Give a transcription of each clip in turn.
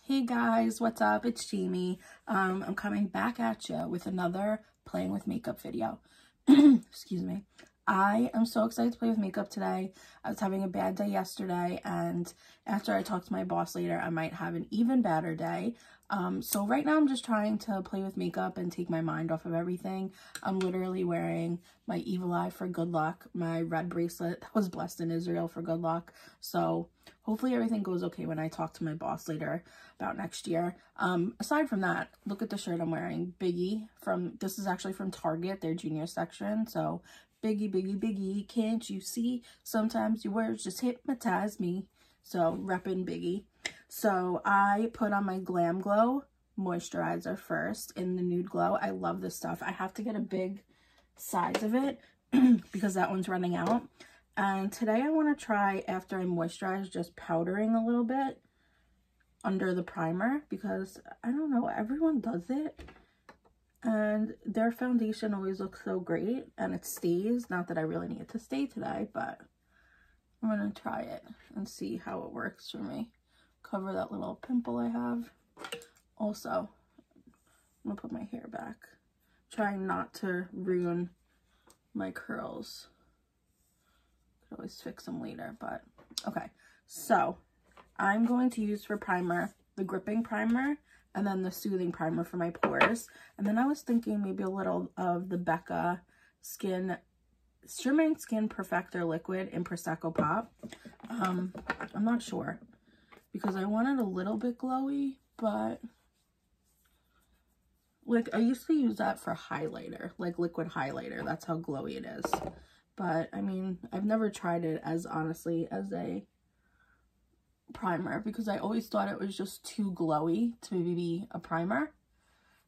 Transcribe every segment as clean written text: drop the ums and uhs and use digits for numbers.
Hey guys, what's up? It's Jamie. I'm coming back at you with another playing with makeup video. Excuse me. I am so excited to play with makeup today. I was having a bad day yesterday, and after I talk to my boss later, I might have an even badder day. So right now I'm just trying to play with makeup and take my mind off of everything. I'm literally wearing my evil eye for good luck, my red bracelet that was blessed in Israel for good luck. So hopefully everything goes okay when I talk to my boss later about next year. Aside from that, look at the shirt I'm wearing. Biggie this is actually from Target, their junior section. So Biggie, Biggie, Biggie, can't you see? Sometimes your words just hypnotize me. So reppin' Biggie. So I put on my Glam Glow moisturizer first in the Nude Glow. I love this stuff. I have to get a big size of it because that one's running out. And today I want to try, after I moisturize, just powdering a little bit under the primer because, I don't know, everyone does it. And their foundation always looks so great and it stays. Not that I really need it to stay today, but I'm going to try it and see how it works for me. Cover that little pimple I have. Also, I'm going to put my hair back. Trying not to ruin my curls. Could always fix them later, but okay. So, I'm going to use for primer the gripping primer and then the soothing primer for my pores. And then I was thinking maybe a little of the Becca Shimmering Skin Perfector Liquid in Prosecco Pop. I'm not sure because I want it a little bit glowy, but like I used to use that for highlighter, like liquid highlighter. That's how glowy it is. But I mean, I've never tried it as honestly as a primer because I always thought it was just too glowy to be a primer.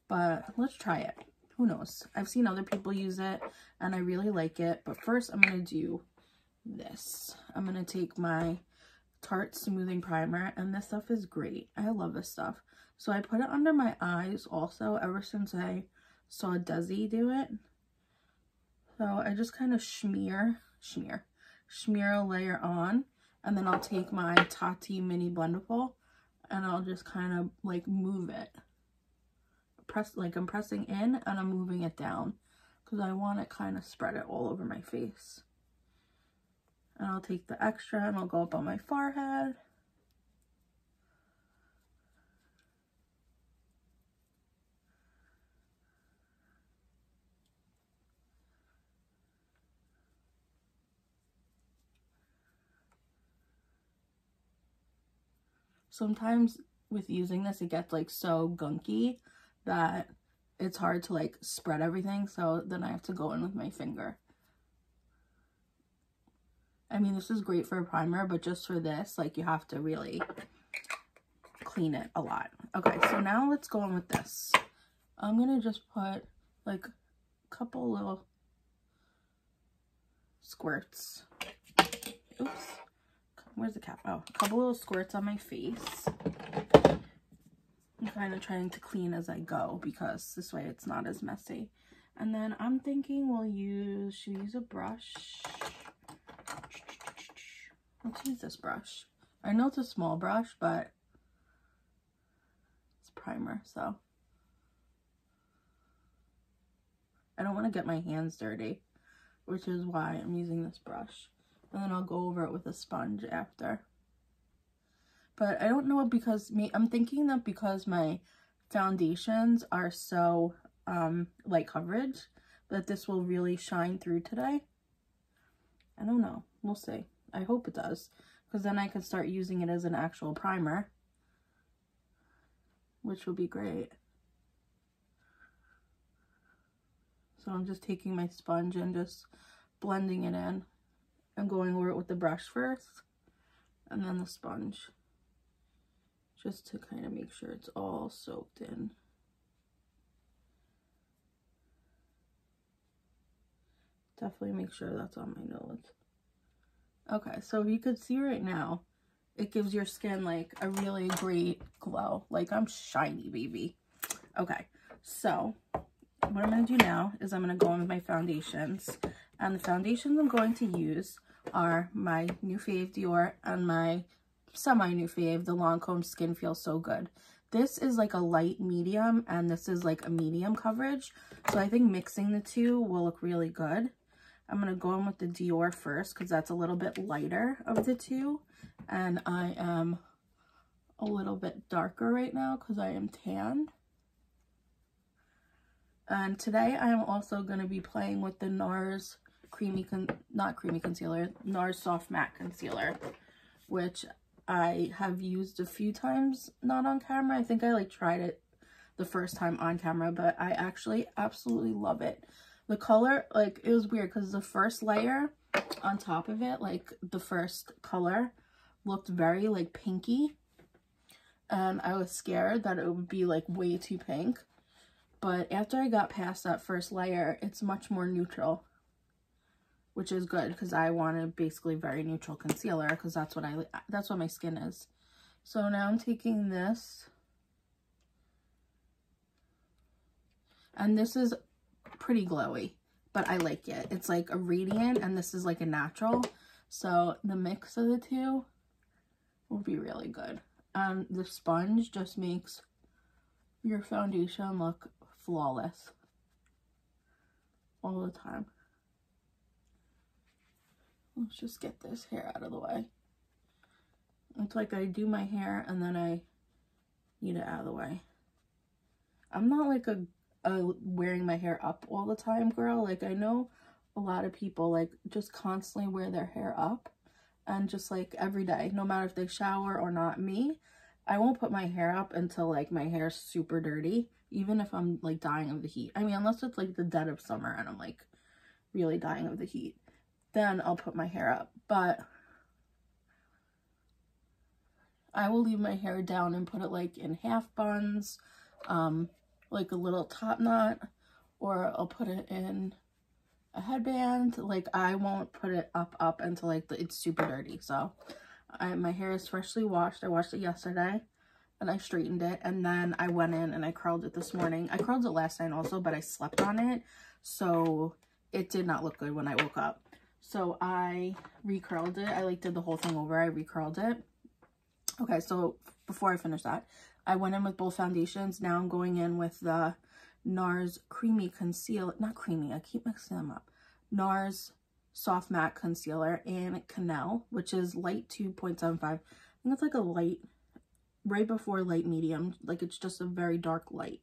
But let's try it. Who knows? I've seen other people use it and I really like it. But first I'm going to do this. I'm going to take my Tarte Smoothing Primer, and this stuff is great. I love this stuff. So I put it under my eyes also ever since I saw Desi do it. So I just kind of smear a layer on, and then I'll take my Tati Mini Blendable and I'll just kind of like move it. Like I'm pressing in and I'm moving it down because I want to kind of spread it all over my face. And I'll take the extra and I'll go up on my forehead. Sometimes with using this, it gets like so gunky that it's hard to like spread everything. So then I have to go in with my finger. I mean, this is great for a primer, but just for this, like you have to really clean it a lot. Okay, so now let's go in with this. I'm gonna just put like a couple little squirts. Oops. Where's the cap? Oh, a couple little squirts on my face. I'm kind of trying to clean as I go because this way it's not as messy. And then I'm thinking should we use a brush? Let's use this brush. I know it's a small brush, but it's primer, so I don't want to get my hands dirty, which is why I'm using this brush. And then I'll go over it with a sponge after. But I don't know, because I'm thinking that because my foundations are so light coverage, that this will really shine through today. I don't know. We'll see. I hope it does, because then I can start using it as an actual primer, which will be great. So I'm just taking my sponge and just blending it in. I'm going over it with the brush first, and then the sponge, just to kind of make sure it's all soaked in. Definitely make sure that's on my nose. Okay, so you could see right now, it gives your skin like a really great glow. Like I'm shiny, baby. Okay, so what I'm going to do now is I'm going to go in with my foundations. And the foundations I'm going to use are my new fave Dior and my semi-new fave, the Lancome Skin Feels So Good. This is like a light medium, and this is like a medium coverage. So I think mixing the two will look really good. I'm going to go in with the Dior first because that's a little bit lighter of the two. And I am a little bit darker right now because I am tanned. And today I am also going to be playing with the NARS NARS Soft Matte Concealer, which I have used a few times, not on camera. I think I like tried it the first time on camera, but I actually absolutely love it. The color, like, it was weird because the first layer on top of it, like the first color, looked very like pinky, and I was scared that it would be like way too pink. But after I got past that first layer, it's much more neutral, which is good because I wanted basically very neutral concealer because that's what my skin is. So now I'm taking this, and this is pretty glowy, but I like it. It's like a radiant, and this is like a natural. So the mix of the two will be really good. The sponge just makes your foundation look flawless all the time. Let's just get this hair out of the way. It's like I do my hair and then I need it out of the way. I'm not like a wearing my hair up all the time girl. Like, I know a lot of people like just constantly wear their hair up, and just like every day, no matter if they shower or not. Me, I won't put my hair up until like my hair's super dirty, even if I'm like dying of the heat. I mean, unless it's like the dead of summer and I'm like really dying of the heat, then I'll put my hair up. But I will leave my hair down and put it like in half buns, like a little top knot, or I'll put it in a headband. Like, I won't put it up until like it's super dirty. So my hair is freshly washed. I washed it yesterday and I straightened it, and then I went in and I curled it this morning. I curled it last night also, but I slept on it, so it did not look good when I woke up. So I recurled it. I like did the whole thing over. I recurled it. Okay, so before I finish that, I went in with both foundations. Now I'm going in with the NARS Creamy Concealer. Not creamy, I keep mixing them up. NARS Soft Matte Concealer in Canal, which is light 2.75. I think it's like a light, right before light medium. Like, it's just a very dark light.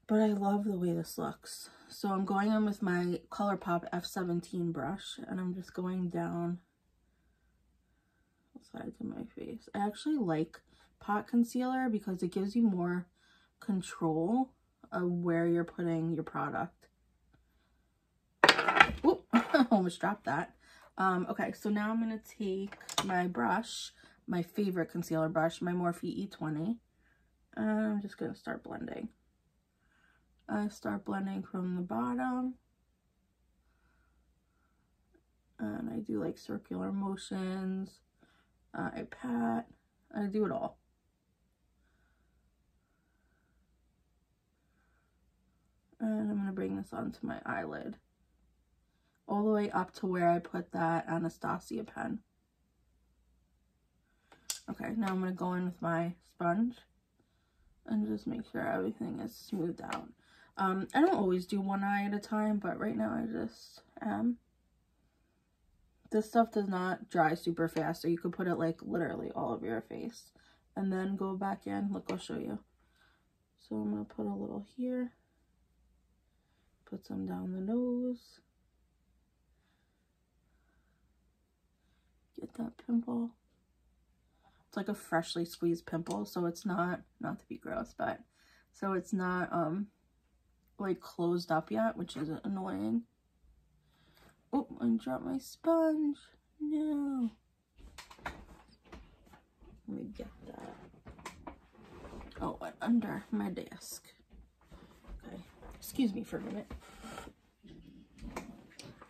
But I love the way this looks. So I'm going in with my ColourPop F17 brush, and I'm just going down the sides of my face. I actually like pot concealer because it gives you more control of where you're putting your product. Oop, almost dropped that. Okay, so now I'm going to take my brush, my favorite concealer brush, my Morphe E20, and I'm just going to start blending. I start blending from the bottom, and I do like circular motions. I pat, I do it all. And I'm going to bring this onto my eyelid, all the way up to where I put that Anastasia pen. Okay, now I'm going to go in with my sponge and just make sure everything is smoothed out. I don't always do one eye at a time, but right now I just am. This stuff does not dry super fast, so you could put it like literally all over your face and then go back in. Look, I'll show you. So I'm going to put a little here, put some down the nose, get that pimple. It's like a freshly squeezed pimple, so it's not to be gross, but so it's not like closed up yet, which is annoying. Oh, I dropped my sponge. No. Let me get that. Oh, under my desk. Okay, excuse me for a minute.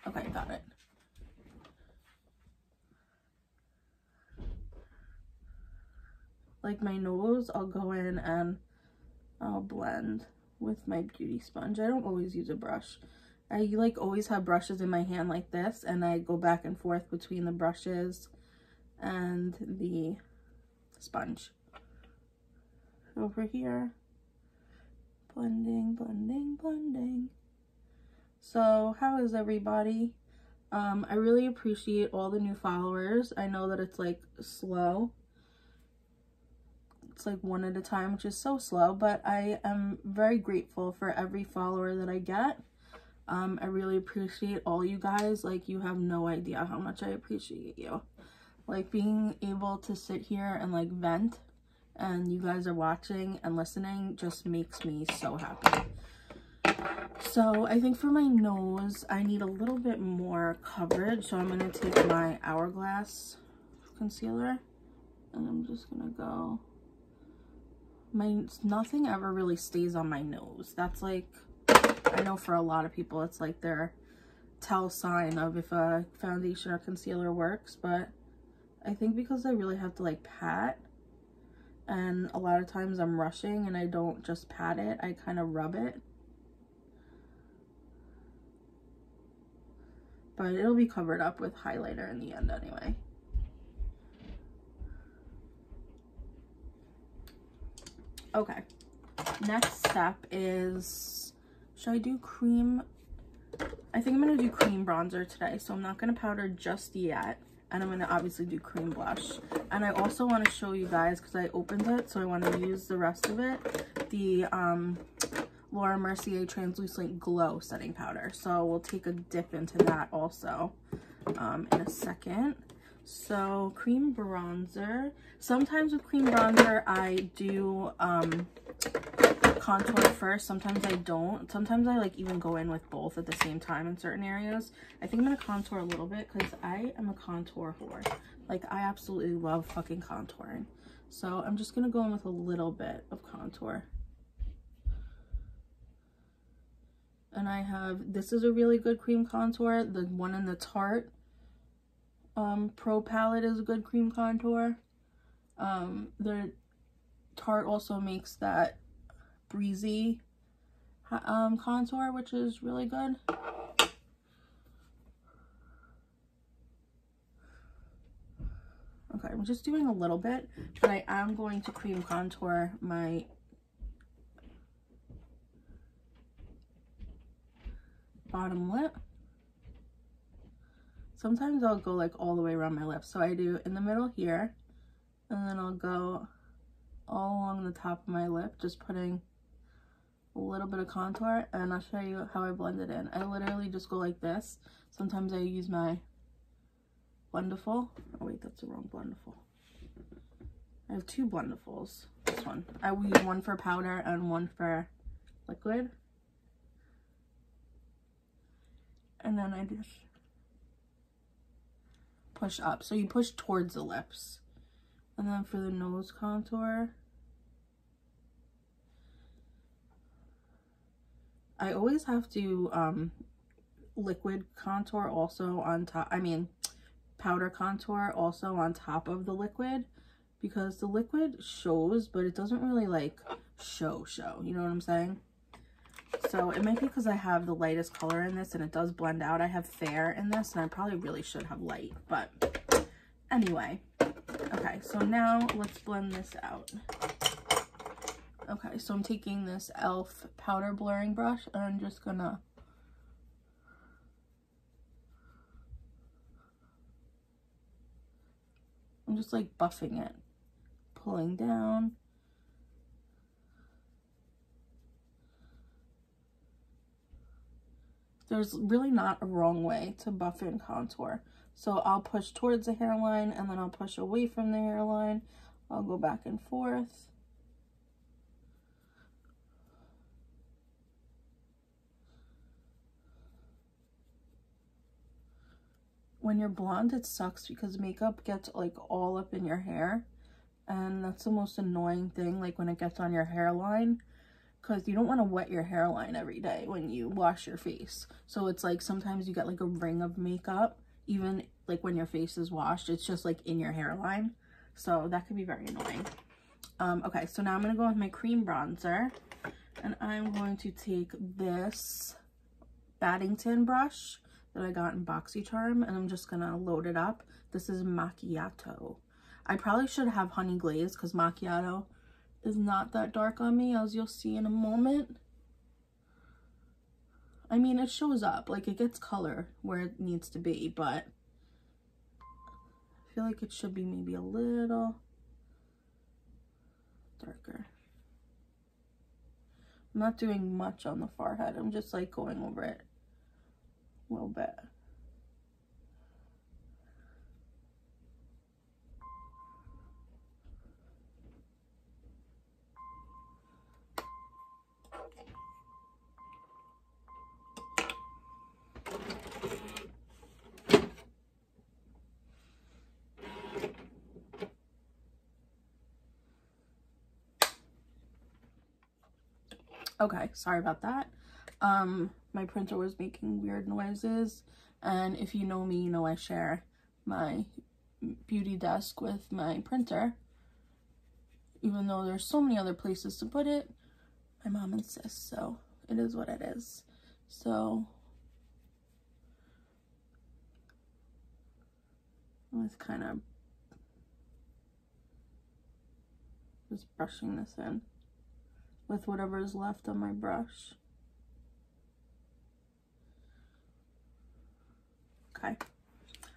Okay, got it. Like my nose, I'll go in and I'll blend with my beauty sponge. I don't always use a brush. I like always have brushes in my hand like this, and I go back and forth between the brushes and the sponge. Over here, blending, blending, blending. So how is everybody? I really appreciate all the new followers. I know that it's like slow. It's like one at a time, which is so slow, but I am very grateful for every follower that I get. I really appreciate all you guys. Like, you have no idea how much I appreciate you. Like, being able to sit here and like vent and you guys are watching and listening just makes me so happy. So I think for my nose, I need a little bit more coverage. So I'm going to take my Hourglass concealer and I'm just going to go. Nothing ever really stays on my nose. That's like, I know for a lot of people, it's like their tell sign of if a foundation or concealer works. But I think because I really have to like pat, and a lot of times I'm rushing and I don't just pat it, I kind of rub it. But it'll be covered up with highlighter in the end anyway. Okay, next step is, should I do cream? I think I'm going to do cream bronzer today, so I'm not going to powder just yet. And I'm going to obviously do cream blush. And I also want to show you guys, because I opened it, so I want to use the rest of it, the Laura Mercier Translucent Glow Setting Powder. So we'll take a dip into that also in a second. So cream bronzer. Sometimes with cream bronzer, I do contour first. Sometimes I don't. Sometimes I like even go in with both at the same time in certain areas. I think I'm going to contour a little bit because I am a contour whore. Like, I absolutely love fucking contouring. So I'm just going to go in with a little bit of contour. And I have, this is a really good cream contour. The one in the Tarte Pro palette is a good cream contour. The Tarte also makes that breezy contour, which is really good. Okay, I'm just doing a little bit, but I am going to cream contour my bottom lip. Sometimes I'll go like all the way around my lips. So I do in the middle here, and then I'll go all along the top of my lip, just putting a little bit of contour, and I'll show you how I blend it in. I literally just go like this. Sometimes I use my Blendiful. Oh wait, that's the wrong Blendiful. I have two Blendifuls. This one. I will use one for powder and one for liquid. And then I just push up. So you push towards the lips. And then for the nose contour, I always have to liquid contour also on top, powder contour also on top of the liquid, because the liquid shows, but it doesn't really like show, you know what I'm saying? So it might be because I have the lightest color in this and it does blend out. I have fair in this and I probably really should have light, but anyway. Okay, so now let's blend this out. Okay, so I'm taking this e.l.f. powder blurring brush and I'm just gonna like buffing it, pulling down. There's really not a wrong way to buff in contour. So I'll push towards the hairline and then I'll push away from the hairline. I'll go back and forth. When you're blonde, it sucks because makeup gets like all up in your hair. And that's the most annoying thing, like when it gets on your hairline. Because you don't want to wet your hairline every day when you wash your face. So it's like sometimes you get like a ring of makeup, even like when your face is washed, it's just like in your hairline. So that can be very annoying. Okay, so now I'm going to go with my cream bronzer. And I'm going to take this Baddington brush. that I got in BoxyCharm, and I'm just gonna load it up. This is Macchiato. I probably should have honey glaze because macchiato is not that dark on me, as you'll see in a moment. I mean, it shows up, like it gets color where it needs to be, but I feel like it should be maybe a little darker. I'm not doing much on the forehead. I'm just like going over it a little bit. Okay, sorry about that. My printer was making weird noises, and if you know me, you know I share my beauty desk with my printer. Even though there's so many other places to put it, my mom insists, so it is what it is. So I was kind of just brushing this in with whatever is left on my brush. Okay,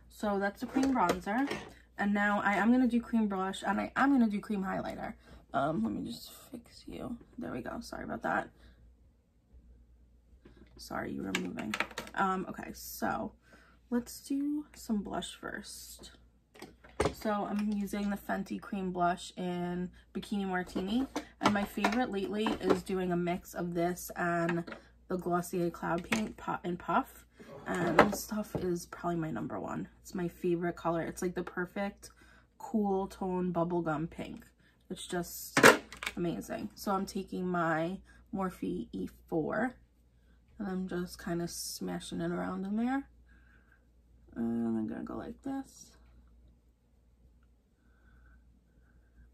so that's the cream bronzer, and now I am going to do cream blush, and I am going to do cream highlighter. Let me just fix you. There we go. Sorry about that. Sorry, you were moving. Okay, so let's do some blush first. So I'm using the Fenty cream blush in Bikini Martini, and my favorite lately is doing a mix of this and the Glossier Cloud Paint Pot and Puff. And this stuff is probably my #1. It's my favorite color. It's like the perfect cool tone bubblegum pink. It's just amazing. So I'm taking my Morphe E4 and I'm just kind of smashing it around in there. And I'm gonna go like this.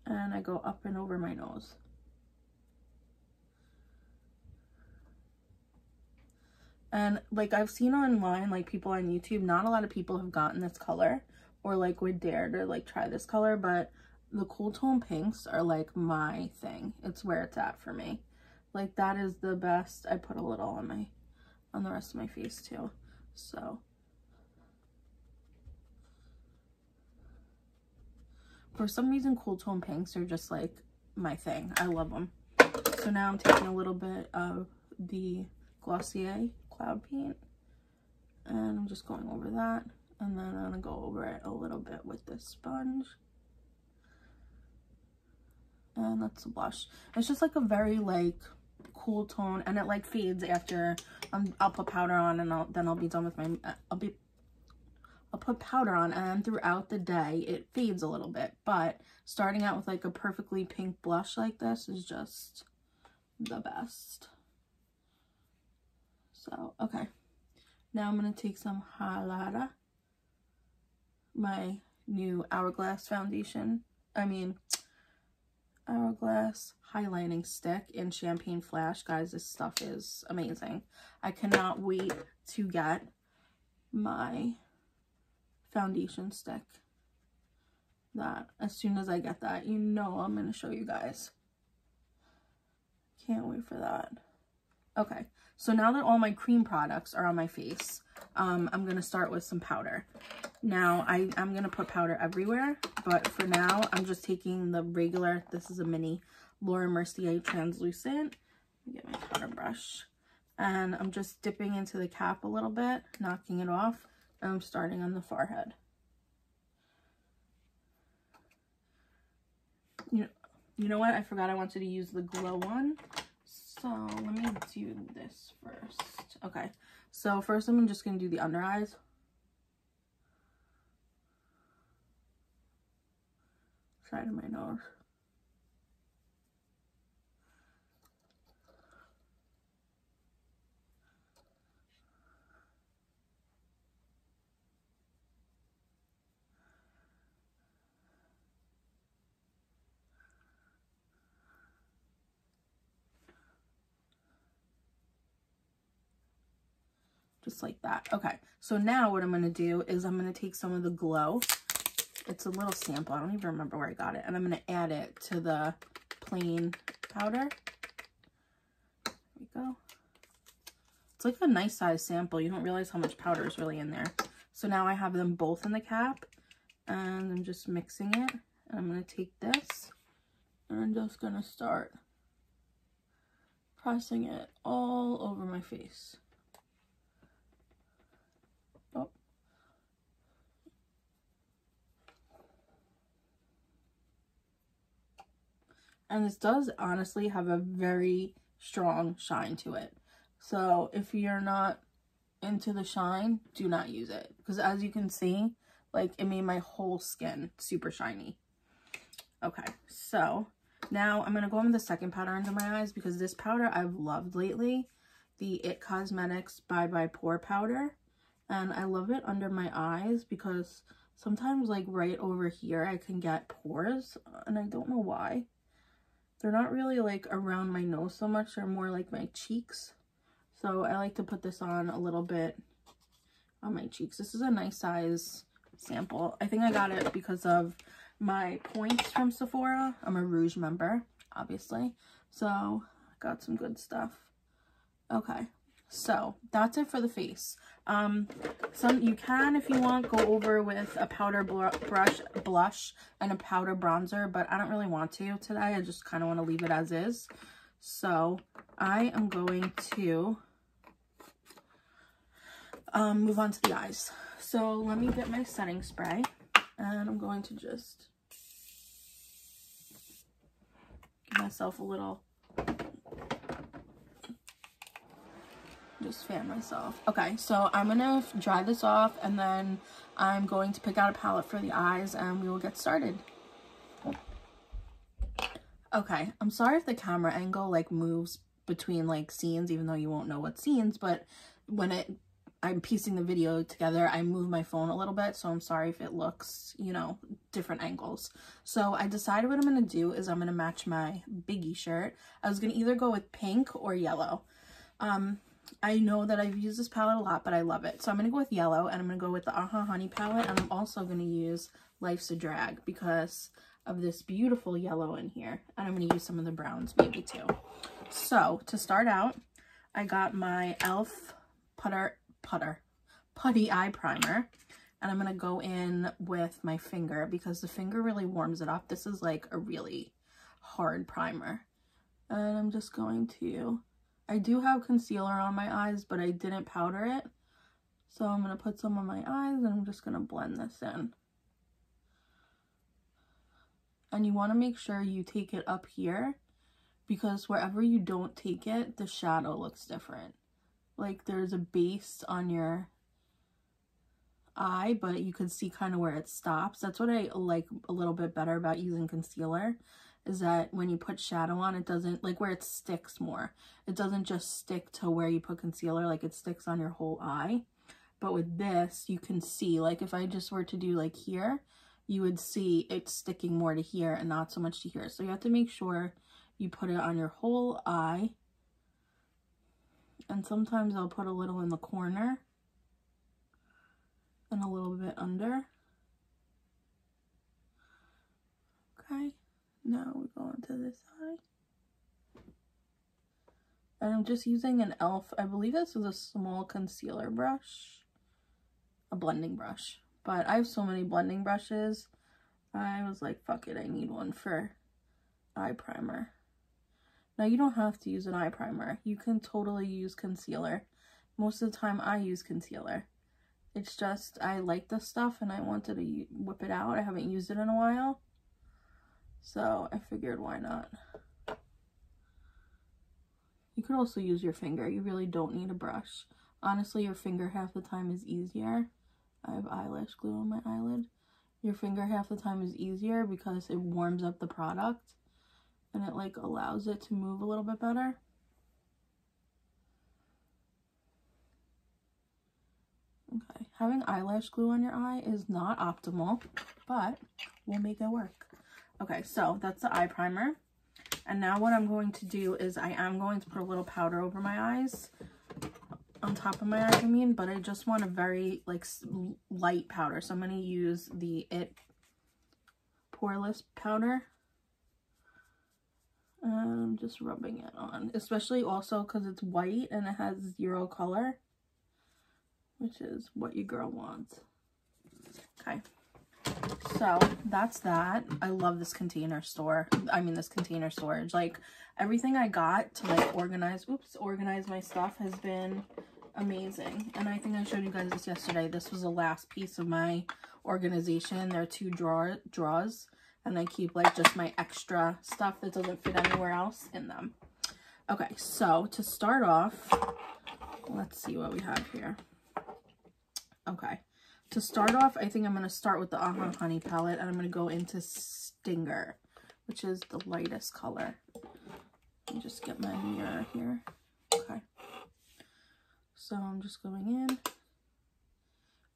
And I go up and over my nose. And like I've seen online, like people on YouTube, not a lot of people have gotten this color or like would dare to like try this color, but the cool tone pinks are like my thing. It's where it's at for me. Like that is the best. I put a little on the rest of my face too. So for some reason, cool tone pinks are just like my thing. I love them. So now I'm taking a little bit of the Glossier Cloud Paint, and I'm just going over that, and then I'm gonna go over it a little bit with this sponge. And that's the blush. It's just like a very like cool tone, and it like fades after I'll put powder on, and then I'll be done with my I'll put powder on, and throughout the day it fades a little bit, but starting out with like a perfectly pink blush like this is just the best. So okay, now I'm gonna take some highlighter, my new Hourglass foundation, Hourglass highlighting stick in Champagne Flash. Guys, this stuff is amazing. I cannot wait to get my foundation stick. That as soon as I get that, you know I'm going to show you guys. Can't wait for that. Okay, so now that all my cream products are on my face, I'm going to start with some powder. Now, I'm going to put powder everywhere, but for now, I'm just taking the regular, this is a mini Laura Mercier translucent. Let me get my powder brush. And I'm just dipping into the cap a little bit, knocking it off, and I'm starting on the forehead. You know what? I forgot I wanted to use the glow one. So let me do this first. Okay, so first I'm just going to do the under eyes. Side of my nose. just like that. Okay, so now what I'm going to do is I'm going to take some of the glow. It's a little sample. I don't even remember where I got it. And I'm going to add it to the plain powder. There we go. It's like a nice size sample. You don't realize how much powder is really in there. So now I have them both in the cap. And I'm just mixing it. And I'm going to take this. And I'm just going to start pressing it all over my face. Oh. And this does honestly have a very strong shine to it. So if you're not into the shine, do not use it. Because as you can see, like it made my whole skin super shiny. Okay, so now I'm going to go in with the second powder under my eyes because this powder I've loved lately. The It Cosmetics Bye Bye Pore Powder. And I love it under my eyes because sometimes like right over here I can get pores and I don't know why. They're not really like around my nose so much. They're more like my cheeks. So I like to put this on a little bit on my cheeks. This is a nice size sample. I think I got it because of my points from Sephora. I'm a Rouge member, obviously. So I got some good stuff. Okay, so that's it for the face. You can, if you want, go over with a powder blush and a powder bronzer, but I don't really want to today. I just kind of want to leave it as is. So I am going to move on to the eyes. So let me get my setting spray and I'm going to just give myself a little, just fan myself. Okay, so I'm gonna dry this off and then I'm going to pick out a palette for the eyes and we will get started. Okay, I'm sorry if the camera angle like moves between like scenes, even though you won't know what scenes, but when I'm piecing the video together, I move my phone a little bit, so I'm sorry if it looks, you know, different angles. So I decided what I'm going to do is I'm going to match my Biggie shirt. I was going to either go with pink or yellow. I know that I've used this palette a lot, but I love it. So I'm going to go with yellow, and I'm going to go with the Aha Honey palette, and I'm also going to use Life's a Drag because of this beautiful yellow in here. And I'm going to use some of the browns maybe too. So to start out, I got my e.l.f. Putty Eye Primer, and I'm going to go in with my finger because the finger really warms it up. This is like a really hard primer. And I'm just going to, I do have concealer on my eyes, but I didn't powder it. So I'm going to put some on my eyes and I'm just going to blend this in. And you want to make sure you take it up here because wherever you don't take it, the shadow looks different. Like there's a base on your eye, but you can see kind of where it stops. That's what I like a little bit better about using concealer, is that when you put shadow on, it doesn't, like where it sticks more, it doesn't just stick to where you put concealer, like it sticks on your whole eye. But with this, you can see, like if I just were to do like here, you would see it sticking more to here and not so much to here. So you have to make sure you put it on your whole eye. And sometimes I'll put a little in the corner and a little bit under. Okay, now we go into this eye. And I'm just using an e.l.f. I believe this is a small concealer brush, a blending brush. But I have so many blending brushes, I was like, fuck it, I need one for eye primer. Now, you don't have to use an eye primer. You can totally use concealer. Most of the time, I use concealer. It's just, I like this stuff and I wanted to whip it out. I haven't used it in a while. So, I figured, why not? You could also use your finger. You really don't need a brush. Honestly, your finger half the time is easier. I have eyelash glue on my eyelid. Your finger half the time is easier because it warms up the product. And it like allows it to move a little bit better. Okay, having eyelash glue on your eye is not optimal, but we'll make it work. Okay, so that's the eye primer. And now what I'm going to do is I am going to put a little powder over my eyes. on top of my eye, I mean, but I just want a very, like, light powder. So I'm going to use the It Poreless powder. And I'm just rubbing it on, especially also because it's white and it has 0 color, which is what your girl wants. Okay, so that's that. I love this container store. I mean, this container storage. Like, everything I got to, like, organize my stuff has been amazing. And I think I showed you guys this yesterday. This was the last piece of my organization. There are 2 drawers. And I keep, like, just my extra stuff that doesn't fit anywhere else in them. Okay, so to start off, let's see what we have here. Okay, to start off, I think I'm going to start with the Honey palette. And I'm going to go into Stinger, which is the lightest color. Let me just get my mirror here. Okay. So I'm just going in.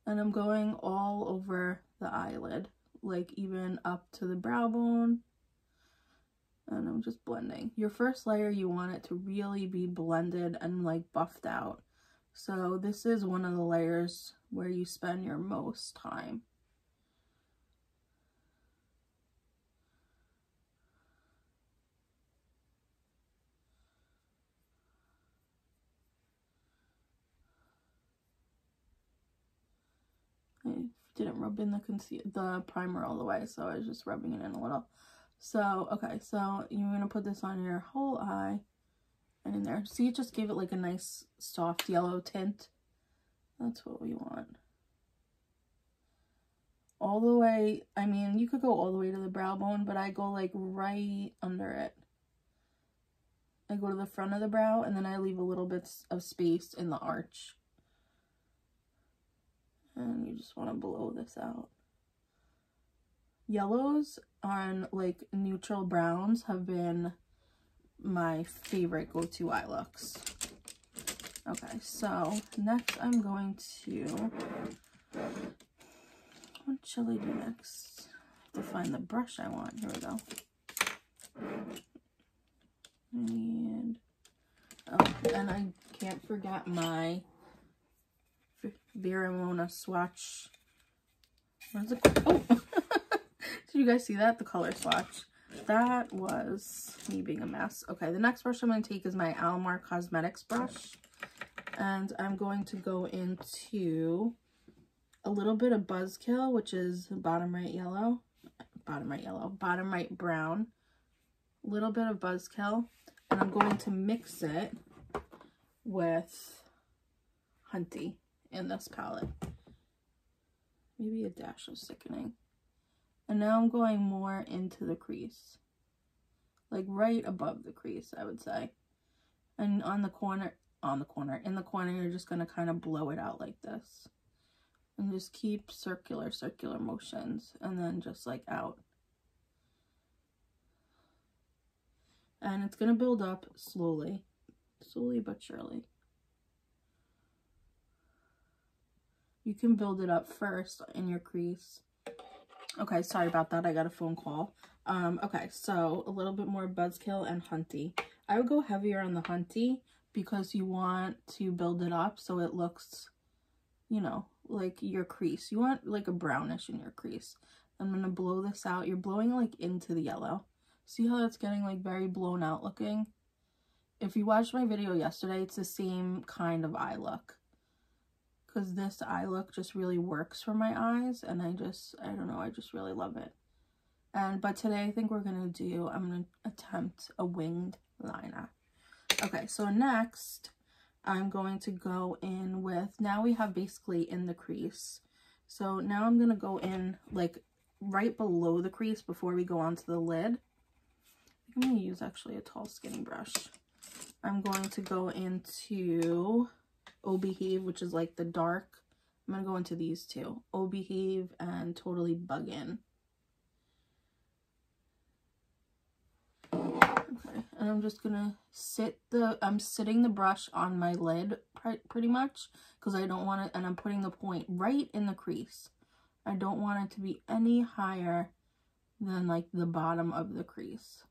And I'm going all over the eyelid. Like, even up to the brow bone, and I'm just blending. Your first layer, you want it to really be blended and, like, buffed out. So this is one of the layers where you spend your most time. Didn't rub in the primer all the way, so I was just rubbing it in a little. So, okay, so you're going to put this on your whole eye and in there. See, it just gave it like a nice soft yellow tint. That's what we want. All the way, I mean, you could go all the way to the brow bone, but I go like right under it. I go to the front of the brow, and then I leave a little bit of space in the arch. And you just want to blow this out. Yellows on, like, neutral browns have been my favorite go-to eye looks. Okay, so next I'm going to... What shall I do next? I have to find the brush I want. Here we go. And I can't forget my Veramona swatch. What is it called? Oh! Did you guys see that? The color swatch. That was me being a mess. Okay, the next brush I'm going to take is my Almar Cosmetics brush. And I'm going to go into a little bit of Buzzkill, which is bottom right brown. A little bit of Buzzkill. And I'm going to mix it with Hunty in this palette. Maybe a dash of Sickening. And now I'm going more into the crease. Like right above the crease, I would say. And in the corner, you're just going to kind of blow it out like this. And just keep circular motions. And then just like out. And it's going to build up slowly. Slowly but surely. You can build it up first in your crease. Okay, sorry about that. I got a phone call. Okay, so a little bit more Buzzkill and Hunty. I would go heavier on the Hunty because you want to build it up so it looks, you know, like your crease. You want like a brownish in your crease. I'm going to blow this out. You're blowing like into the yellow. See how that's getting like very blown out looking? If you watched my video yesterday, it's the same kind of eye look. Because this eye look just really works for my eyes, and I don't know, I just really love it. But today I think I'm going to attempt a winged liner. Okay, so next I'm going to go in with, now we have basically in the crease. So now I'm going to go in like right below the crease before we go onto the lid. I'm going to use actually a tall skinny brush. I'm going to go into Oh Behave, which is like the dark. I'm going to go into these two. Oh Behave and Totally Buggin'. Okay, and I'm just going to I'm sitting the brush on my lid pretty much because I don't want it, and I'm putting the point right in the crease. I don't want it to be any higher than like the bottom of the crease.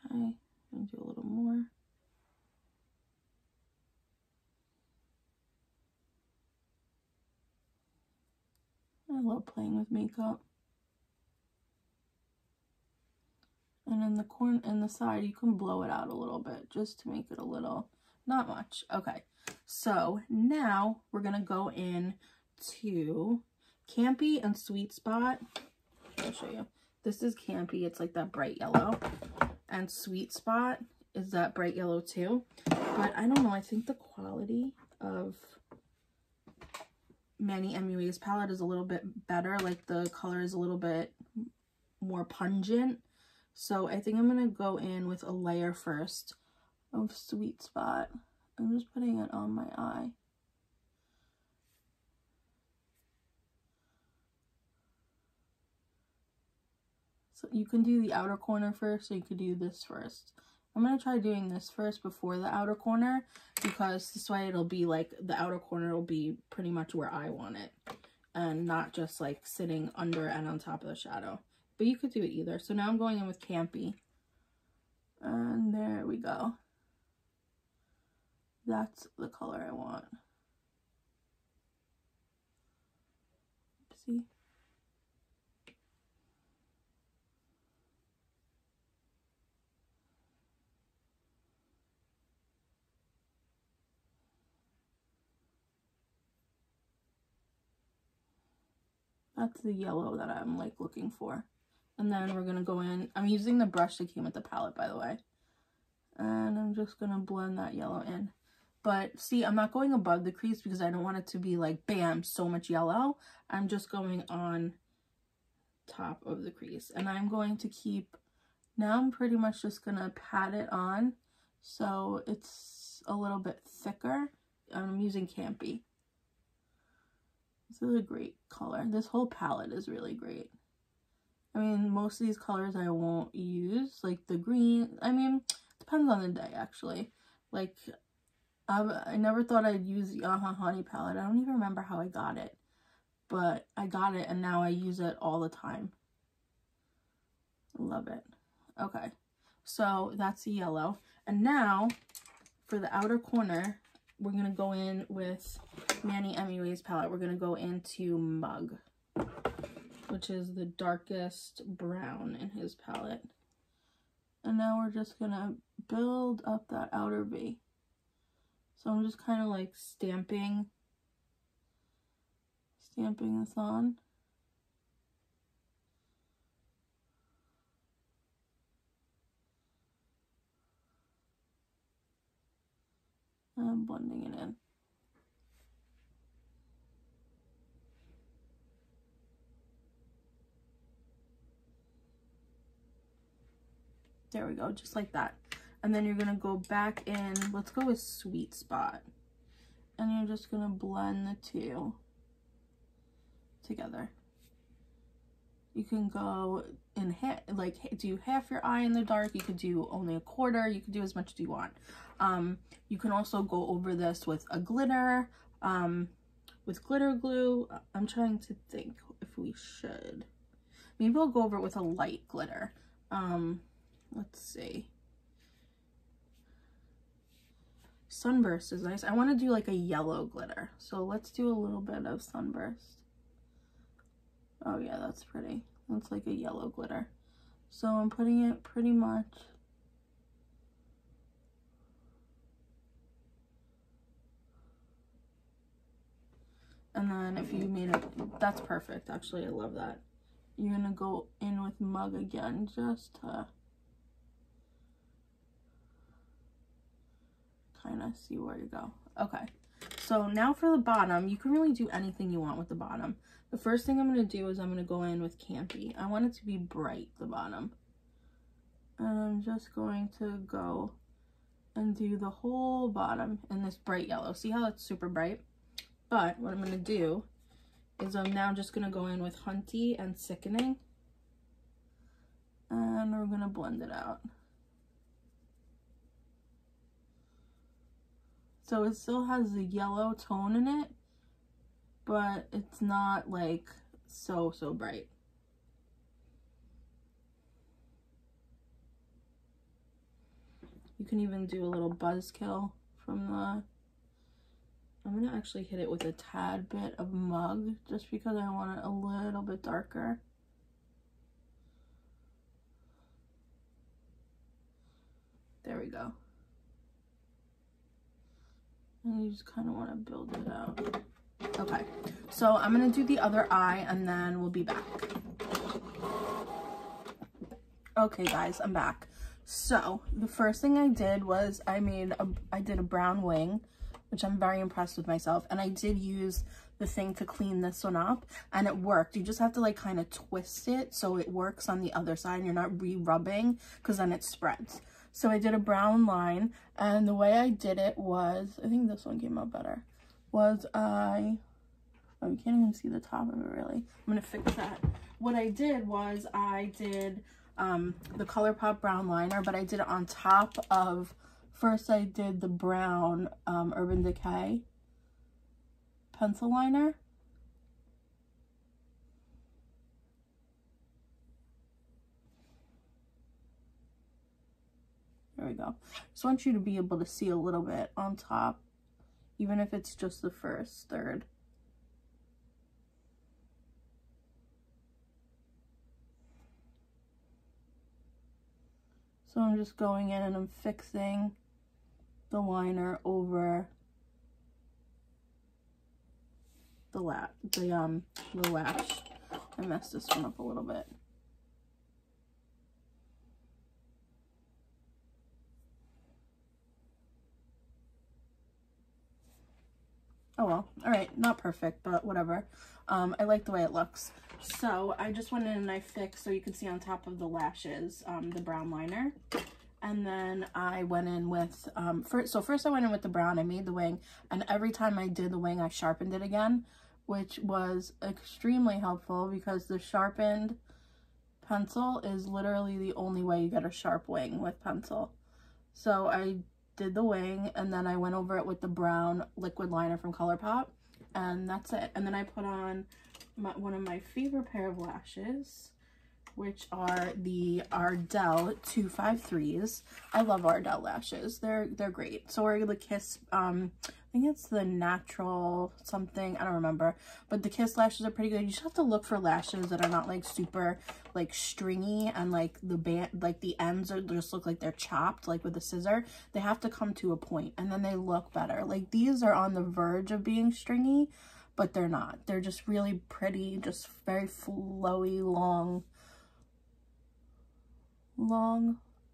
Okay, I'm gonna do a little more. I love playing with makeup. And in the corner, in the side, you can blow it out a little bit just to make it a little, not much. Okay, so now we're gonna go in to Campy and Sweet Spot. I'll show you. This is Campy, it's like that bright yellow. And Sweet Spot is that bright yellow too. But I don't know, I think the quality of Manny MUA's palette is a little bit better. Like the color is a little bit more pungent. So I think I'm going to go in with a layer first of Sweet Spot. I'm just putting it on my eye. So you can do the outer corner first, or you could do this first. I'm going to try doing this first before the outer corner, because this way it'll be like, the outer corner will be pretty much where I want it, and not just like sitting under and on top of the shadow. But you could do it either. So now I'm going in with Campy. And there we go. That's the color I want. See? That's the yellow that I'm like looking for. And then we're going to go in. I'm using the brush that came with the palette, by the way. And I'm just going to blend that yellow in. But see, I'm not going above the crease because I don't want it to be like, bam, so much yellow. I'm just going on top of the crease. And I'm going to keep, now I'm pretty much just going to pat it on so it's a little bit thicker. I'm using Campy. This is a great color. This whole palette is really great. I mean, most of these colors I won't use, like the green. I mean, depends on the day, actually. Like, I never thought I'd use the Honey palette. I don't even remember how I got it. But I got it, and now I use it all the time. Love it. Okay, so that's the yellow. And now, for the outer corner, we're going to go in with Manny MUA's palette. We're going to go into Mug, which is the darkest brown in his palette. And now we're just going to build up that outer V. So I'm just kind of like stamping this on. And I'm blending it in. There we go, just like that. And then you're going to go back in, let's go with Sweet Spot. And you're just going to blend the two together. You can go in half, like do half your eye in the dark. You could do only a quarter. You can do as much as you want. You can also go over this with a glitter, with glitter glue. I'm trying to think if we should. Maybe we'll go over it with a light glitter. Let's see. Sunburst is nice. I want to do like a yellow glitter. So let's do a little bit of Sunburst. Oh yeah, that's pretty. That's like a yellow glitter. So I'm putting it pretty much and then if you made it, that's perfect. Actually, I love that. You're gonna go in with Mug again just to kind of see where you go. Okay, so now for the bottom, you can really do anything you want with the bottom. The first thing I'm going to do is I'm going to go in with Campy. I want it to be bright, the bottom. And I'm just going to go and do the whole bottom in this bright yellow. See how it's super bright? But what I'm going to do is I'm now just going to go in with Hunty and Sickening. And we're going to blend it out. So it still has the yellow tone in it, but it's not like so bright. You can even do a little buzzkill from the... I'm going to actually hit it with a tad bit of mug just because I want it a little bit darker. There we go. And you just kind of want to build it out. Okay, so I'm going to do the other eye and then we'll be back. Okay guys, I'm back. So the first thing I did was I did a brown wing, which I'm very impressed with myself. And I did use the thing to clean this one up and it worked. You just have to like kind of twist it so it works on the other side and you're not re-rubbing because then it spreads. So I did a brown line and the way I did it was, I think this one came out better, was oh, you can't even see the top of it really. I'm gonna fix that. What I did was I did the ColourPop brown liner, but I did it on top of, first I did the brown Urban Decay pencil liner. There we go. Just want you to be able to see a little bit on top, even if it's just the first third. So I'm just going in and I'm fixing the liner over the lash. I messed this one up a little bit. Oh well, all right, not perfect, but whatever. I like the way it looks. So I just went in and I fixed, so you can see on top of the lashes, the brown liner. And then I went in with, first I went in with the brown, I made the wing, and every time I did the wing, I sharpened it again, which was extremely helpful because the sharpened pencil is literally the only way you get a sharp wing with pencil. So I did the wing and then I went over it with the brown liquid liner from ColourPop, and that's it. And then I put on one of my favorite pair of lashes, which are the Ardell 253s. I love Ardell lashes. They're great. So are the Kiss, I think it's the natural something, I don't remember, but the Kiss lashes are pretty good. You just have to look for lashes that are not like super like stringy and like the band, like the ends are just look like they're chopped like with a scissor. They have to come to a point and then they look better. Like these are on the verge of being stringy, but they're not. They're just really pretty, just very flowy, long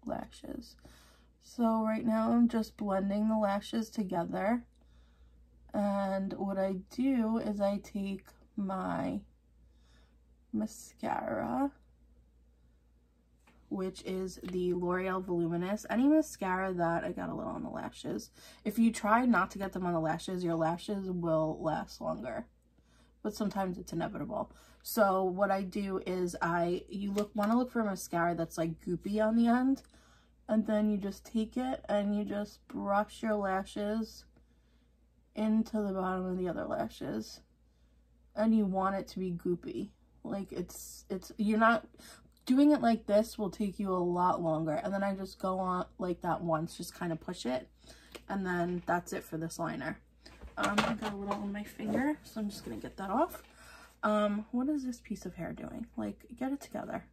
lashes. So right now I'm just blending the lashes together, and what I do is I take my mascara, which is the L'Oreal Voluminous. Any mascara that, I got a little on the lashes. If you try not to get them on the lashes, your lashes will last longer, but sometimes it's inevitable. So what I do is you want to look for a mascara that's like goopy on the end, and then you just take it and you just brush your lashes into the bottom of the other lashes, and you want it to be goopy. Like you're not doing it like this will take you a lot longer. And then I just go on like that once, just kind of push it, and then that's it for this liner. I got a little on my finger, so I'm just gonna get that off. What is this piece of hair doing? Like, get it together.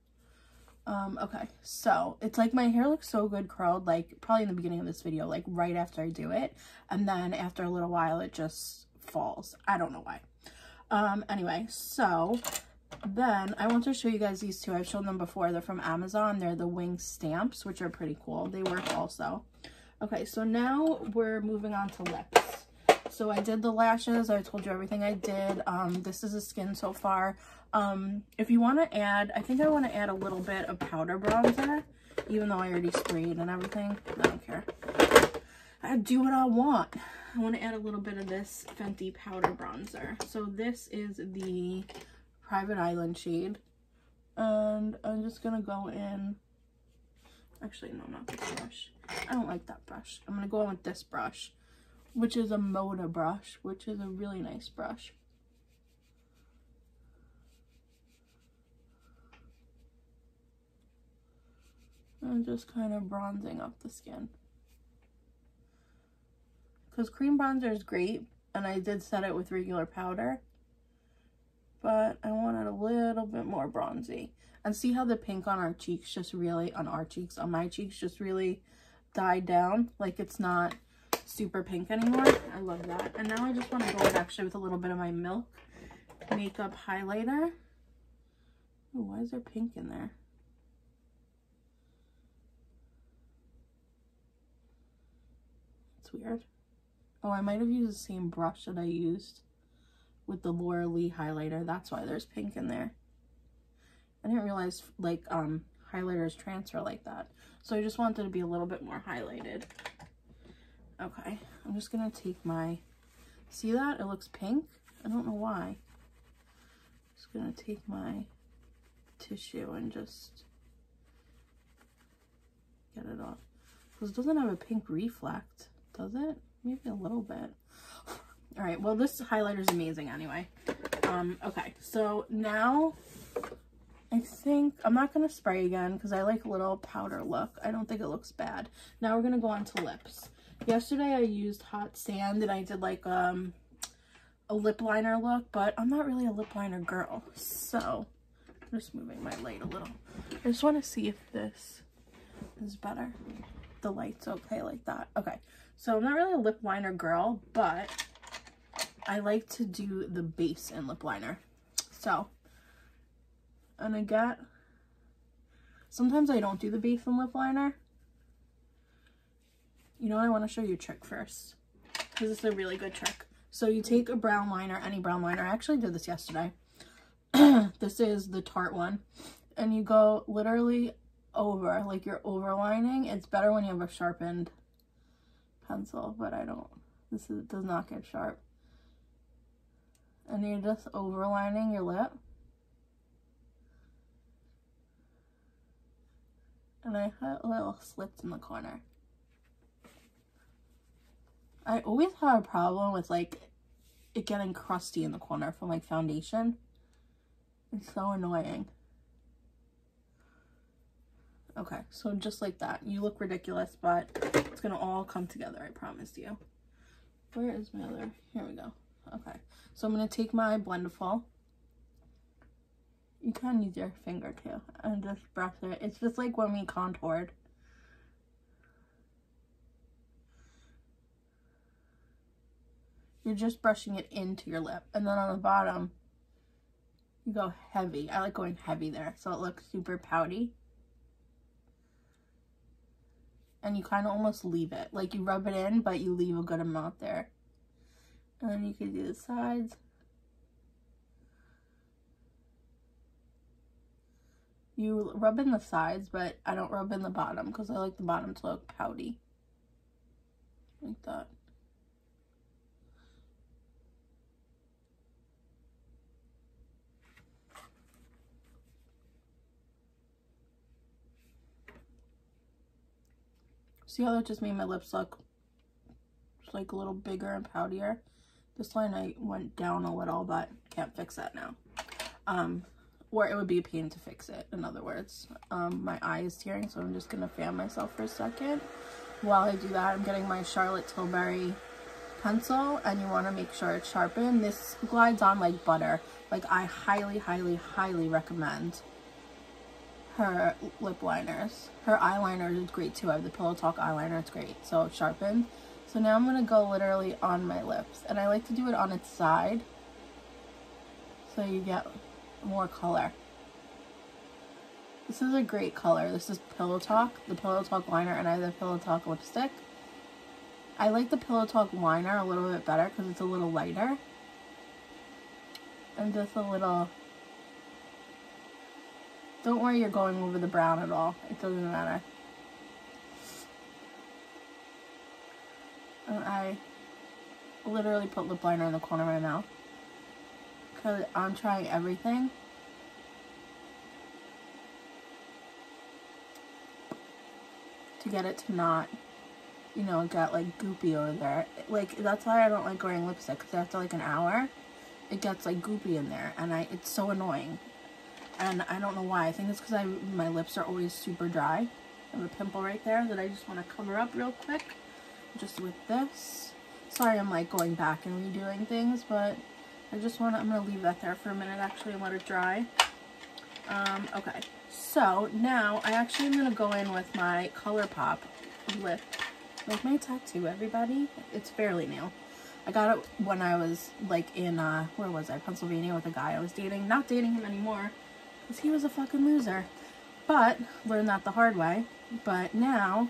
Okay, so it's like my hair looks so good curled, like probably in the beginning of this video, like right after I do it, and then after a little while it just falls. I don't know why. Anyway, so then I want to show you guys these two. I've shown them before. They're from Amazon. They're the wing stamps, which are pretty cool. They work also. Okay, so now we're moving on to lips. So I did the lashes. I told you everything I did. This is the skin so far. If you want to add, I think I want to add a little bit of powder bronzer, even though I already sprayed and everything. I don't care. I do what I want. I want to add a little bit of this Fenty powder bronzer. So this is the Private Island shade. And I'm just going to go in. Actually, no, not this brush. I don't like that brush. I'm going to go in with this brush, which is a Moda brush, which is a really nice brush. And just kind of bronzing up the skin. because cream bronzer is great, and I did set it with regular powder, but I want it a little bit more bronzy. And see how the pink on our cheeks just really, on my cheeks just really died down? Like it's not super pink anymore. I love that. And now I just want to go in actually with a little bit of my Milk makeup highlighter. Ooh, why is there pink in there? It's weird. Oh, I might have used the same brush that I used with the Laura Lee highlighter. That's why there's pink in there. I didn't realize like highlighters transfer like that. So I just wanted to be a little bit more highlighted. Okay, I'm just gonna take my, see that? It looks pink. I don't know why. Just gonna take my tissue and just get it off. Because it doesn't have a pink reflect, does it? Maybe a little bit. All right, well, this highlighter is amazing anyway. Okay, so now I think I'm not going to spray again because I like a little powder look. I don't think it looks bad. Now we're going to go on to lips. Yesterday I used Hot Sand and I did like a lip liner look, but I'm not really a lip liner girl. So I'm just moving my light a little. I just want to see if this is better. The light's okay like that. Okay, so I'm not really a lip liner girl, but I like to do the base in lip liner. So, and I get, sometimes I don't do the base in lip liner. You know what, I want to show you a trick first, because this is a really good trick. So you take a brown liner, any brown liner. I actually did this yesterday. This is the Tarte one. And you go literally over, like you're overlining. It's better when you have a sharpened pencil, but I don't. It does not get sharp. And you're just overlining your lip. And I have little slits in the corner. I always have a problem with like it getting crusty in the corner from like foundation. It's so annoying. Okay, so just like that. You look ridiculous, but it's gonna all come together, I promise you. Where is my other? Here we go. Okay, so I'm gonna take my Blendiful. You can use your finger too, and just brush it. It's just like when we contoured. You're just brushing it into your lip, and then on the bottom, you go heavy. I like going heavy there, so it looks super pouty. And you kind of almost leave it. Like you rub it in, but you leave a good amount there. And then you can do the sides. You rub in the sides, but I don't rub in the bottom because I like the bottom to look pouty. Like that. See how that just made my lips look just like a little bigger and poutier? This line I went down a little, but can't fix that now. Or it would be a pain to fix it, in other words. My eye is tearing, so I'm just gonna fan myself for a second. While I do that, I'm getting my Charlotte Tilbury pencil, and you wanna make sure it's sharpened. This glides on like butter. Like I highly, highly, highly recommend her lip liners. Her eyeliner is great too. I have the Pillow Talk eyeliner, it's great. So it's sharpened. So now I'm gonna go literally on my lips, and I like to do it on its side so you get more color. This is a great color. This is Pillow Talk, the Pillow Talk liner, and I have the Pillow Talk lipstick. I like the Pillow Talk liner a little bit better because it's a little lighter. And just a little. Don't worry you're going over the brown at all. It doesn't matter. And I literally put lip liner in the corner of my mouth because I'm trying everything. To get it to not, you know, get like goopy over there. Like, that's why I don't like wearing lipstick, because after like an hour, it gets like goopy in there, and it's so annoying. And I don't know why. I think it's because my lips are always super dry. I have a pimple right there that I just want to cover up real quick. Just with this. Sorry I'm like going back and redoing things, but I just want to, I'm going to leave that there for a minute actually and let it dry. Okay, so now I actually am going to go in with my ColourPop lip, like my tattoo, everybody. It's fairly new. I got it when I was like in, where was I? Pennsylvania with a guy I was dating. Not dating him anymore because he was a fucking loser. But learned that the hard way. But now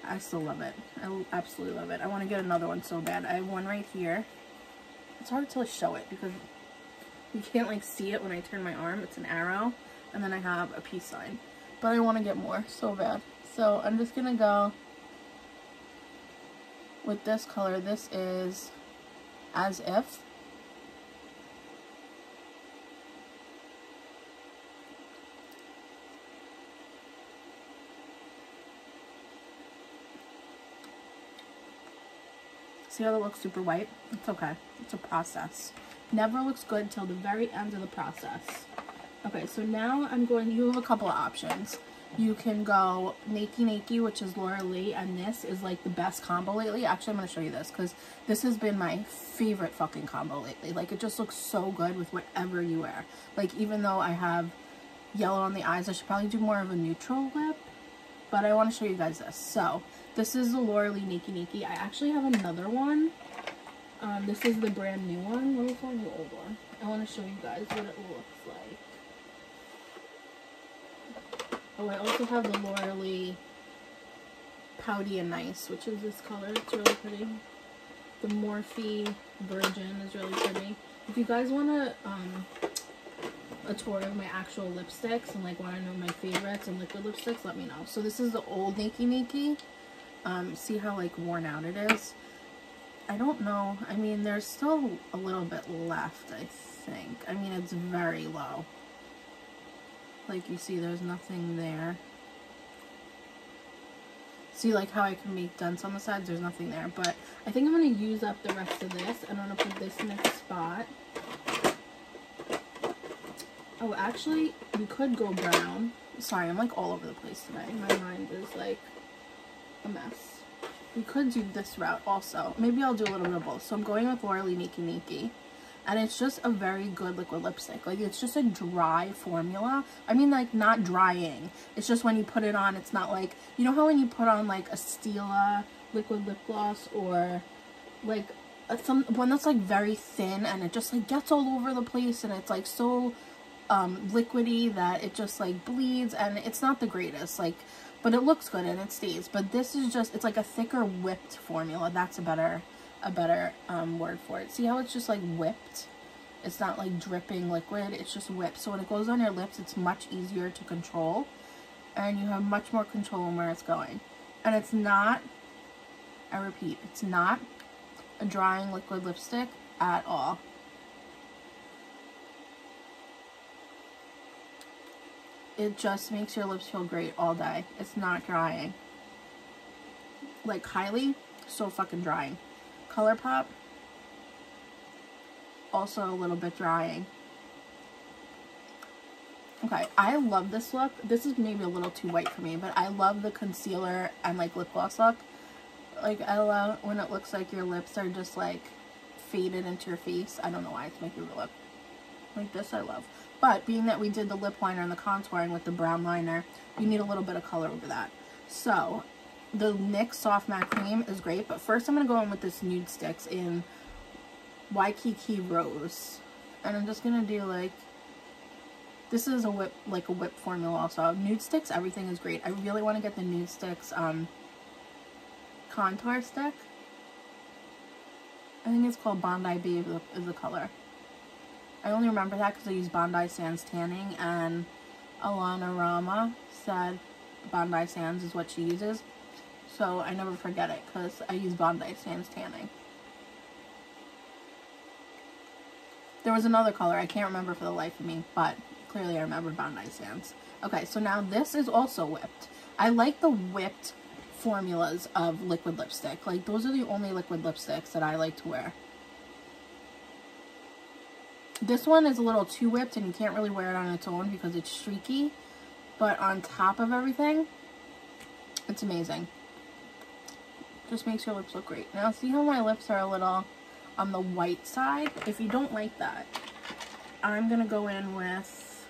I still love it. I absolutely love it. I want to get another one so bad. I have one right here. It's hard to show it because you can't like see it when I turn my arm. It's an arrow. And then I have a peace sign. But I want to get more so bad. So I'm just going to go with this color. This is As If. See how it looks super white? It's okay. It's a process. Never looks good till the very end of the process. Okay, so now you have a couple of options. You can go Nakey, which is Laura Lee, and this is like the best combo lately. Actually, I'm going to show you this because this has been my favorite fucking combo lately. Like, it just looks so good with whatever you wear. Like, even though I have yellow on the eyes, I should probably do more of a neutral lip. But I want to show you guys this. So, this is the Laura Lee Nakey. I actually have another one. This is the brand new one. Let me find the old one. I want to show you guys what it looks like. Oh, I also have the Laura Lee Pouty and Nice, which is this color. It's really pretty. The Morphe Virgin is really pretty. If you guys want a tour of my actual lipsticks and like want to know my favorites and liquid lipsticks, let me know. So this is the old Nakey. See how like worn out it is? I don't know. I mean, there's still a little bit left, I think. I mean, it's very low. Like you see, there's nothing there. See like how I can make dents on the sides? There's nothing there. But I think I'm going to use up the rest of this. And I'm going to put this next spot. Oh, actually, we could go brown. Sorry, I'm like all over the place today. My mind is like a mess. We could do this route also. Maybe I'll do a little bit of both. So I'm going with Laura Lee Nakey. And it's just a very good liquid lipstick. Like, it's just a dry formula. I mean, like, not drying. It's just when you put it on, it's not like... You know how when you put on, like, a Stila liquid lip gloss or, like, one that's, like, very thin and it just, like, gets all over the place and it's, like, so liquidy that it just, like, bleeds and it's not the greatest. Like... But it looks good and it stays. But this is just, it's like a thicker whipped formula. That's a better word for it. See how it's just like whipped? It's not like dripping liquid. It's just whipped. So when it goes on your lips, it's much easier to control. And you have much more control on where it's going. And it's not, I repeat, it's not a drying liquid lipstick at all. It just makes your lips feel great all day. It's not drying. Like Kylie, so fucking drying. ColourPop, also a little bit drying. Okay, I love this look. This is maybe a little too white for me, but I love the concealer and like lip gloss look. Like, I love when it looks like your lips are just like faded into your face. I don't know why, it's my favorite look. Like this I love. But being that we did the lip liner and the contouring with the brown liner, you need a little bit of color over that. So the NYX Soft Matte Cream is great, but first I'm going to go in with this Nude Sticks in Waikiki Rose. And I'm just going to do like, this is a whip, like a whip formula also. Nude Sticks, everything is great. I really want to get the Nude Sticks contour stick. I think it's called Bondi Babe is the color. I only remember that because I use Bondi Sands Tanning, and Alana Rama said Bondi Sands is what she uses. So I never forget it because I use Bondi Sands Tanning. There was another color, I can't remember for the life of me, but clearly I remember Bondi Sands. Okay, so now this is also whipped. I like the whipped formulas of liquid lipstick. Like, those are the only liquid lipsticks that I like to wear. This one is a little too whipped and you can't really wear it on its own because it's streaky. But on top of everything, it's amazing. Just makes your lips look great. Now see how my lips are a little on the white side? If you don't like that, I'm gonna go in with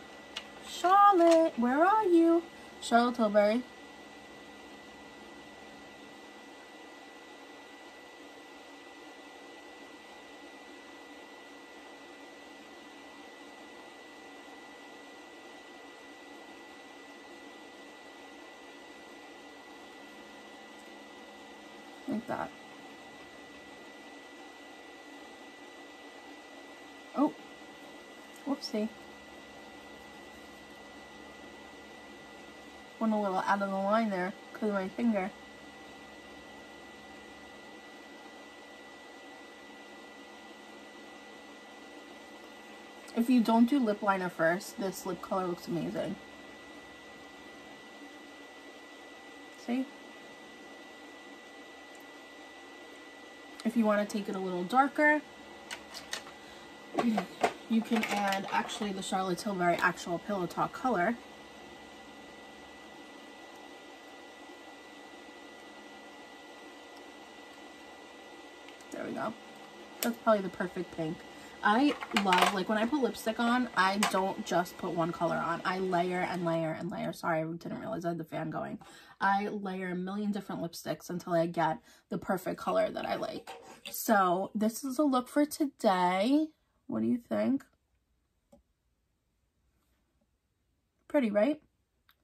Charlotte. Where are you? Charlotte Tilbury. Like that. Oh, whoopsie. Went a little out of the line there because of my finger. If you don't do lip liner first, this lip color looks amazing. See? If you want to take it a little darker, you can add actually the Charlotte Tilbury actual Pillow Talk color. There we go. That's probably the perfect pink. I love, like, when I put lipstick on, I don't just put one color on. I layer and layer and layer. Sorry, I didn't realize I had the fan going. I layer a million different lipsticks until I get the perfect color that I like. So this is a look for today. What do you think? Pretty, right?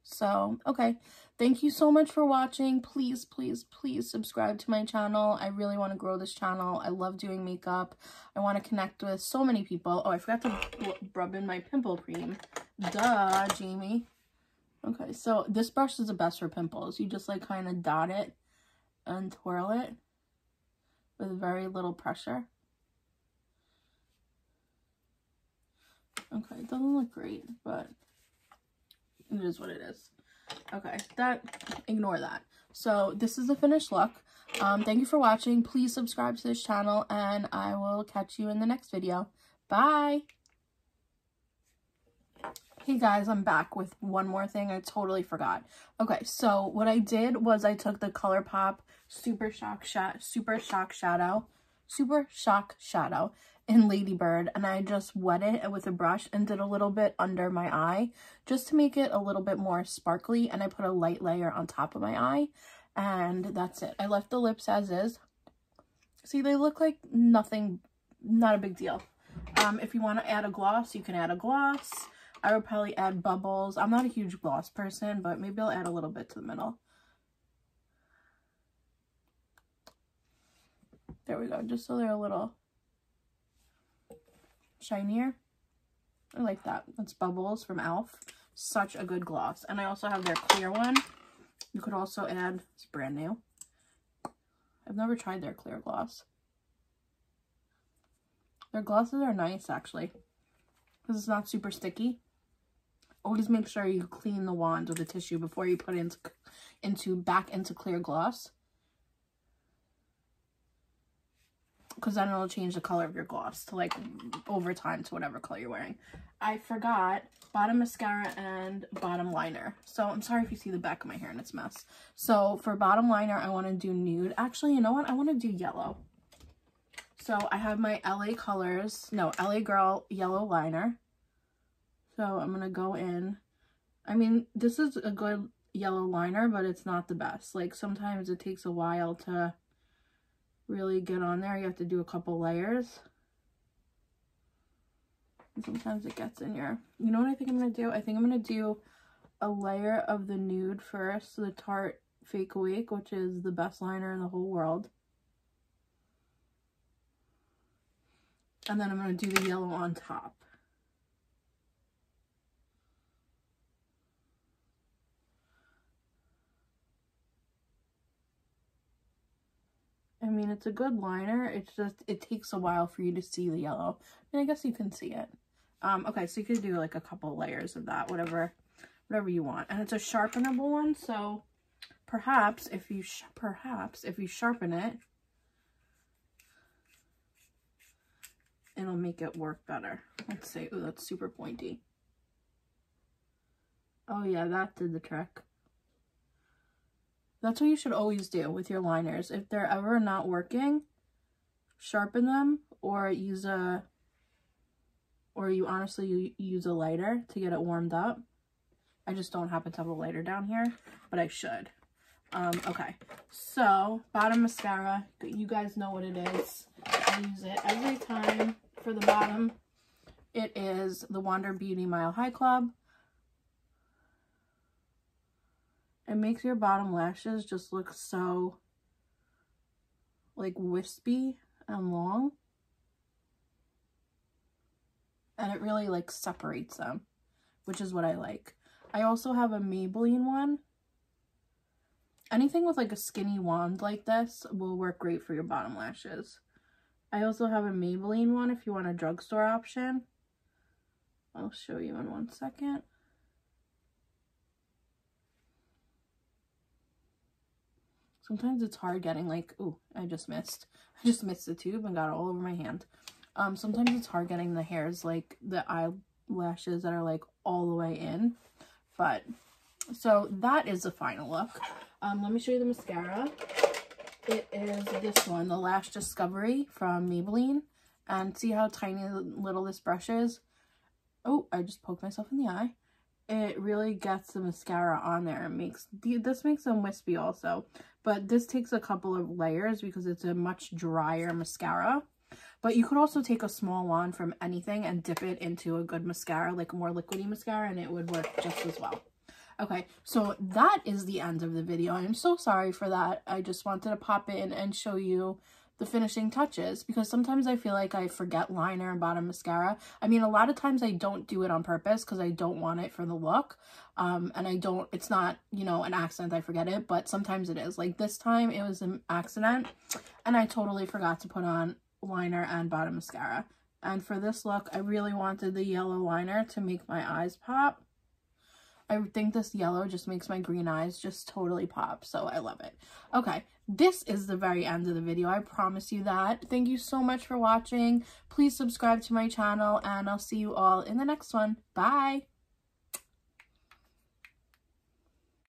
So, okay. Thank you so much for watching. Please, please, please subscribe to my channel. I really want to grow this channel. I love doing makeup. I want to connect with so many people. Oh, I forgot to rub in my pimple cream. Duh, Jamie. Okay, so this brush is the best for pimples. You just like kind of dot it and twirl it with very little pressure. Okay, it doesn't look great, but it is what it is. Okay, ignore that. So this is the finished look. Thank you for watching. Please subscribe to this channel, and I will catch you in the next video. Bye! Hey guys, I'm back with one more thing I totally forgot. Okay, so what I did was I took the ColourPop Super Shock Shadow in Lady Bird, and I just wet it with a brush and did a little bit under my eye just to make it a little bit more sparkly, and I put a light layer on top of my eye, and that's it. I left the lips as is. See, they look like nothing, not a big deal. If you want to add a gloss, you can add a gloss. I would probably add bubbles. I'm not a huge gloss person, but maybe I'll add a little bit to the middle. There we go, just so they're a little shinier. I like that. That's Bubbles from e.l.f. Such a good gloss. And I also have their clear one. You could also add, it's brand new. I've never tried their clear gloss. Their glosses are nice, actually, because it's not super sticky. Always make sure you clean the wand with a tissue before you put it back into clear gloss, because then it'll change the color of your gloss to, like, over time to whatever color you're wearing. I forgot bottom mascara and bottom liner. So I'm sorry if you see the back of my hair and it's a mess. So for bottom liner, I want to do nude. Actually, you know what? I want to do yellow. So I have my LA Girl yellow liner. So I'm going to go in. I mean, this is a good yellow liner, but it's not the best. Like, sometimes it takes a while to really get on there. You have to do a couple layers. And sometimes it gets in your... You know what I think I'm going to do? I think I'm going to do a layer of the nude first. The Tarte Fake Awake, which is the best liner in the whole world. And then I'm going to do the yellow on top. I mean, it's a good liner. It's just, it takes a while for you to see the yellow. I mean, I guess you can see it. Okay, so you could do like a couple layers of that, whatever you want. And it's a sharpenable one, so perhaps if you sharpen it, it'll make it work better. Let's see. Ooh, that's super pointy. Oh yeah, that did the trick. That's what you should always do with your liners. If they're ever not working, sharpen them, or use a, or you honestly use a lighter to get it warmed up. I just don't happen to have a lighter down here, but I should. Okay, so bottom mascara, you guys know what it is. I use it every time for the bottom. It is the Wander Beauty Mile High Club. It makes your bottom lashes just look so like wispy and long. And it really like separates them, which is what I like. I also have a Maybelline one. Anything with like a skinny wand like this will work great for your bottom lashes. I also have a Maybelline one if you want a drugstore option. I'll show you in 1 second. Sometimes it's hard getting like, ooh, I just missed the tube and got it all over my hand. Sometimes it's hard getting the hairs, like the eyelashes that are like all the way in. But, so that is the final look. Let me show you the mascara. It is this one, the Lash Discovery from Maybelline. And see how tiny little this brush is? Oh, I just poked myself in the eye. It really gets the mascara on there. This makes them wispy also. But this takes a couple of layers because it's a much drier mascara. But you could also take a small wand from anything and dip it into a good mascara, like a more liquidy mascara, and it would work just as well. Okay, so that is the end of the video. I'm so sorry for that. I just wanted to pop in and show you the finishing touches because sometimes I feel like I forget liner and bottom mascara. I mean, a lot of times I don't do it on purpose because I don't want it for the look. And it's not, you know, an accident I forget it, but sometimes it is. Like this time it was an accident and I totally forgot to put on liner and bottom mascara. And for this look, I really wanted the yellow liner to make my eyes pop. I think this yellow just makes my green eyes just totally pop, so I love it. Okay, this is the very end of the video. I promise you that. Thank you so much for watching. Please subscribe to my channel, and I'll see you all in the next one. Bye!